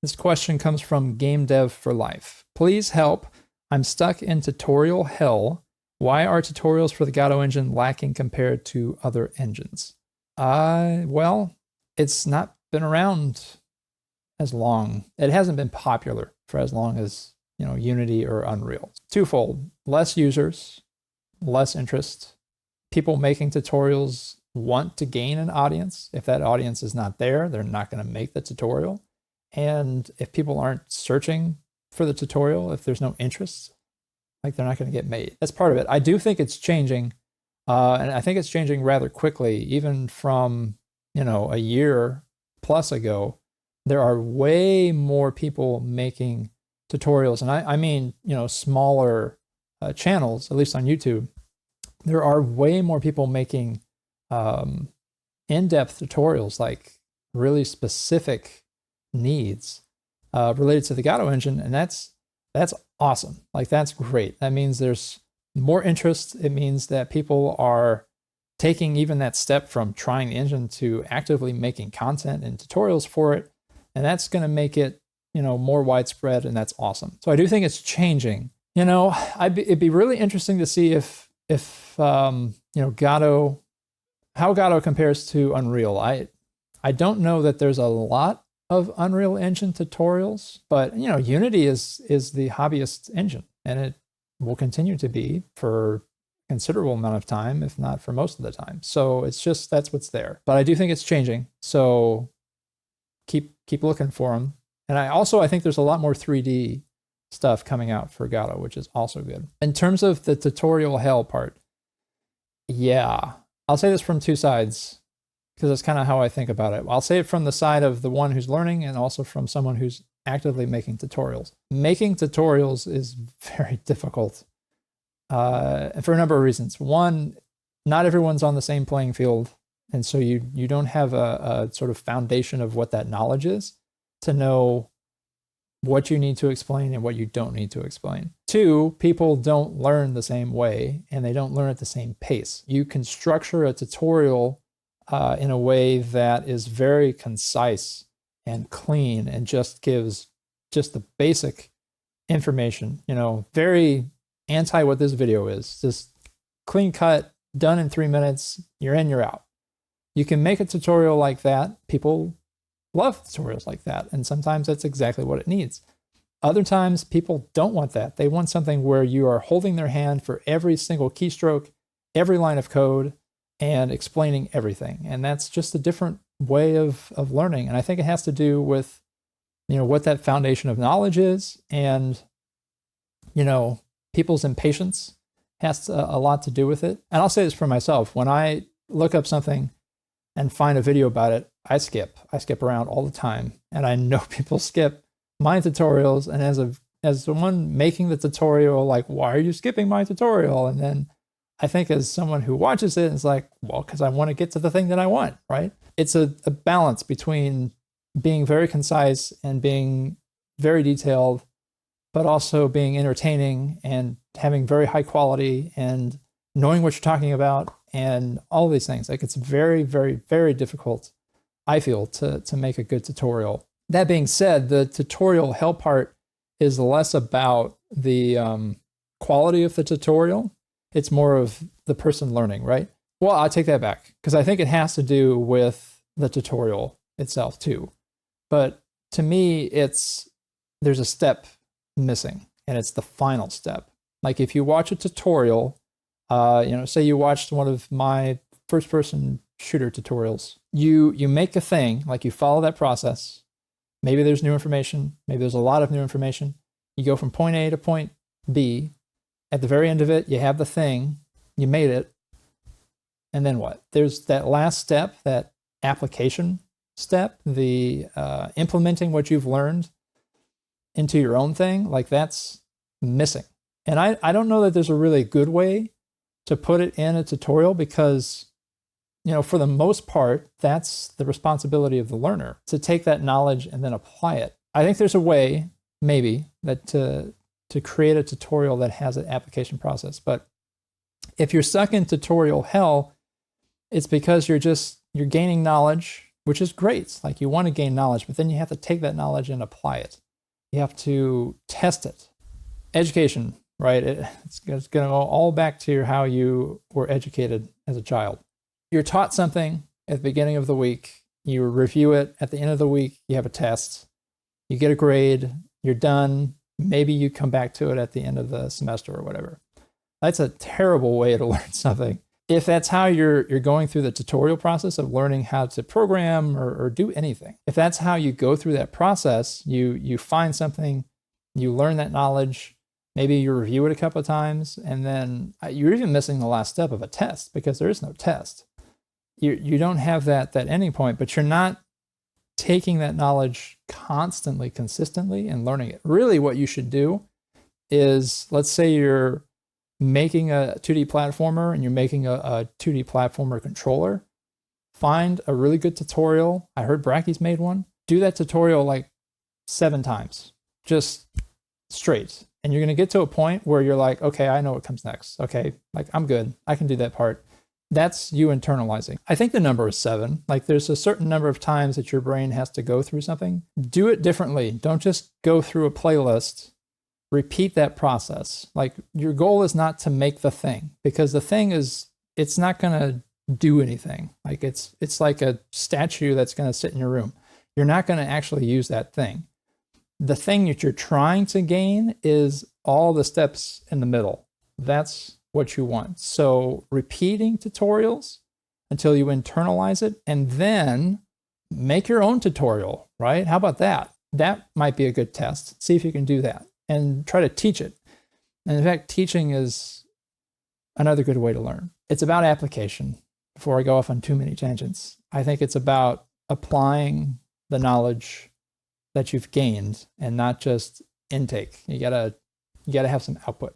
This question comes from Game Dev for Life. Please help. I'm stuck in tutorial hell. Why are tutorials for the Godot engine lacking compared to other engines? Well, it's not been around as long. It hasn't been popular for as long as, Unity or Unreal. Twofold: less users, less interest. People making tutorials want to gain an audience. If that audience is not there, they're not going to make the tutorial. And if people aren't searching for the tutorial, if there's no interest, they're not going to get made. That's part of it. I do think it's changing. And I think it's changing rather quickly, even from, a year plus ago. There are way more people making tutorials. And I mean, smaller channels, at least on YouTube. There are way more people making in-depth tutorials, like really specific needs related to the Godot engine. And that's awesome. That's great. That means there's more interest. It means that people are taking even that step from trying the engine to actively making content and tutorials for it. And that's going to make it, more widespread, and that's awesome. So I do think it's changing. It'd be really interesting to see if Godot, how Godot compares to Unreal. I don't know that there's a lot of Unreal Engine tutorials, but Unity is the hobbyist engine, and it will continue to be for a considerable amount of time, if not for most of the time. So it's just, that's what's there. But I do think it's changing. So keep looking for them. And I think there's a lot more 3D stuff coming out for Godot, which is also good. In terms of the tutorial hell part, yeah, I'll say this from two sides, because that's kind of how I think about it. I'll say it from the side of the one who's learning, and also from someone who's actively making tutorials. Making tutorials is very difficult for a number of reasons. One, not everyone's on the same playing field, and so you don't have a sort of foundation of what that knowledge is to know what you need to explain and what you don't need to explain. Two, people don't learn the same way, and they don't learn at the same pace. You can structure a tutorial in a way that is very concise and clean and just gives just the basic information, very anti what this video is. Just clean cut, done in 3 minutes, you're in, you're out. You can make a tutorial like that. People love tutorials like that, and sometimes that's exactly what it needs. Other times, people don't want that. They want something where you are holding their hand for every single keystroke, every line of code, and explaining everything. And that's just a different way of learning. And I think it has to do with, what that foundation of knowledge is, and, people's impatience has a lot to do with it. And I'll say this for myself. When I look up something and find a video about it, I skip around all the time. And I know people skip my tutorials. And as the one making the tutorial, why are you skipping my tutorial? And then I think as someone who watches it, it's well, because I want to get to the thing that I want, right? It's a balance between being very concise and being very detailed, but also being entertaining and having very high quality and knowing what you're talking about and all these things. It's very, very, very difficult, I feel, to make a good tutorial. That being said, the tutorial hell part is less about the quality of the tutorial. It's more of the person learning, right? Well, I'll take that back, because I think it has to do with the tutorial itself too. But to me, there's a step missing, and it's the final step. If you watch a tutorial, say you watched one of my first-person shooter tutorials, you make a thing, you follow that process. Maybe there's new information. Maybe there's a lot of new information. You go from point A to point B. At the very end of it, you have the thing, you made it, and then what? There's that last step, that application step, the implementing what you've learned into your own thing, that's missing. And I don't know that there's a really good way to put it in a tutorial, because, for the most part, that's the responsibility of the learner, to take that knowledge and then apply it. I think there's a way, maybe, that to create a tutorial that has an application process. But if you're stuck in tutorial hell, it's because you're gaining knowledge which is great. Like you want to gain knowledge, but then you have to take that knowledge and apply it. You have to test it. Education, right? It's going to go all back to how you were educated as a child. You're taught something at the beginning of the week. You review it at the end of the week. You have a test. You get a grade. You're done. Maybe you come back to it at the end of the semester or whatever. That's a terrible way to learn something. If that's how you're going through the tutorial process of learning how to program or do anything, if that's how you go through that process, you find something, you learn that knowledge, maybe you review it a couple of times, and then you're even missing the last step of a test because there is no test. You don't have that ending point, but you're not taking that knowledge constantly, consistently, and learning it. Really what you should do is, let's say you're making a 2D platformer and you're making a 2D platformer controller, find a really good tutorial. I heard Bracky's made one. Do that tutorial like 7 times, just straight. And you're going to get to a point where you're like, okay, I know what comes next. Okay, like I'm good. I can do that part. That's you internalizing. I think the number is 7. Like there's a certain number of times that your brain has to go through something. Do it differently. Don't just go through a playlist. Repeat that process. Like your goal is not to make the thing, because the thing it's not going to do anything. Like it's like a statue that's going to sit in your room. You're not going to actually use that thing. The thing that you're trying to gain is all the steps in the middle. That's what you want. So repeating tutorials until you internalize it, and then make your own tutorial, right? How about that? That might be a good test. See if you can do that and try to teach it. And in fact, teaching is another good way to learn. It's about application. Before I go off on too many tangents, I think it's about applying the knowledge that you've gained and not just intake. You gotta have some output.